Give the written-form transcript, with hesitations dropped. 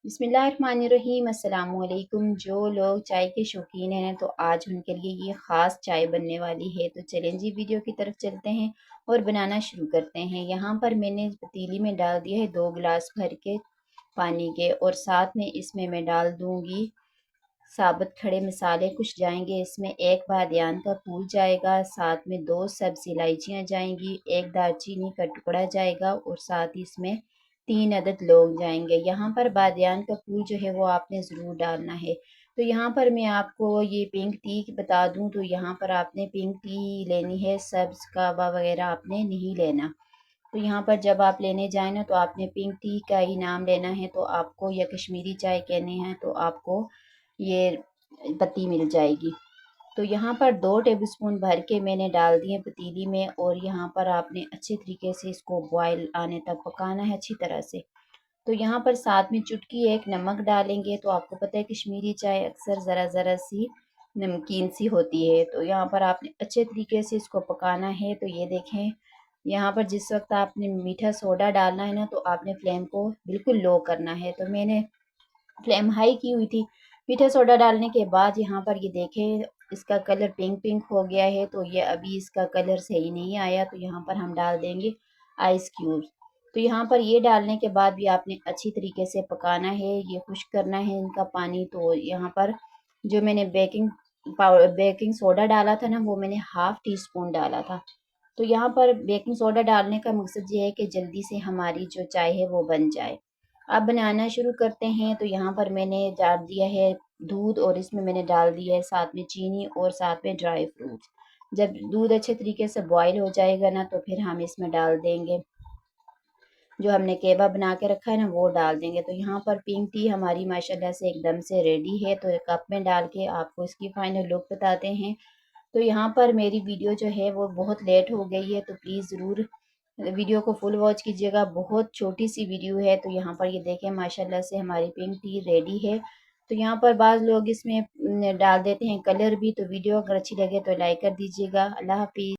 बिस्मिल्लाहिर्रहमानिर्रहीम। अस्सलाम वालेकुम। जो लोग चाय के शौकीन हैं तो आज उनके लिए ये ख़ास चाय बनने वाली है। तो चलें जी वीडियो की तरफ चलते हैं और बनाना शुरू करते हैं। यहाँ पर मैंने पतीली में डाल दिया है 2 गिलास भर के पानी के, और साथ में इसमें मैं डाल दूँगी साबुत खड़े मसाले कुछ जाएंगे इसमें। एक बादियान का फूल जाएगा, साथ में 2 सब्ज़ इलायचियाँ जाएंगी, 1 दालचीनी का टुकड़ा जाएगा और साथ ही इसमें 3 अदद लौंग जाएंगे। यहाँ पर बादियान का फूल जो है वो आपने ज़रूर डालना है। तो यहाँ पर मैं आपको ये पिंक टी बता दूँ, तो यहाँ पर आपने पिंक टी लेनी है, सब्ज़ कहवा वगैरह आपने नहीं लेना। तो यहाँ पर जब आप लेने जाए ना तो आपने पिंक टी का ही नाम लेना है, तो आपको, या कश्मीरी चाय कहने हैं तो आपको ये पत्ती मिल जाएगी। तो यहाँ पर 2 टेबलस्पून भर के मैंने डाल दिए पतीली में, और यहाँ पर आपने अच्छे तरीके से इसको बॉयल आने तक पकाना है अच्छी तरह से। तो यहाँ पर साथ में चुटकी 1 नमक डालेंगे। तो आपको पता है कश्मीरी चाय अक्सर ज़रा ज़रा सी नमकीन सी होती है, तो यहाँ पर आपने अच्छे तरीके से इसको पकाना है। तो ये देखें, यहाँ पर जिस वक्त आपने मीठा सोडा डालना है ना तो आपने फ्लेम को बिल्कुल लो करना है। तो मैंने फ्लेम हाई की हुई थी। मीठा सोडा डालने के बाद यहाँ पर ये देखें इसका कलर पिंक पिंक हो गया है, तो ये अभी इसका कलर सही नहीं आया। तो यहाँ पर हम डाल देंगे आइस क्यूब्स। तो यहाँ पर ये डालने के बाद भी आपने अच्छी तरीके से पकाना है, ये खुश्क करना है इनका पानी। तो यहाँ पर जो मैंने बेकिंग सोडा डाला था ना वो मैंने हाफ टी स्पून डाला था। तो यहाँ पर बेकिंग सोडा डालने का मकसद ये है कि जल्दी से हमारी जो चाय है वो बन जाए। अब बनाना शुरू करते हैं। तो यहाँ पर मैंने डाल दिया है दूध, और इसमें मैंने डाल दिया है साथ में चीनी और साथ में ड्राई फ्रूट्स। जब दूध अच्छे तरीके से बॉईल हो जाएगा ना तो फिर हम इसमें डाल देंगे जो हमने केबा बना के रखा है ना वो डाल देंगे। तो यहाँ पर पिंक टी हमारी माशाल्लाह से एकदम से रेडी है। तो एक कप में डाल के आपको इसकी फाइनल लुक बताते हैं। तो यहाँ पर मेरी वीडियो जो है वो बहुत लेट हो गई है, तो प्लीज़ ज़रूर वीडियो को फुल वॉच कीजिएगा। बहुत छोटी सी वीडियो है। तो यहाँ पर ये देखें माशाल्लाह से हमारी पिंक टी रेडी है। तो यहाँ पर बाज़ लोग इसमें डाल देते हैं कलर भी। तो वीडियो अगर अच्छी लगे तो लाइक कर दीजिएगा। अल्लाह हाफिज़।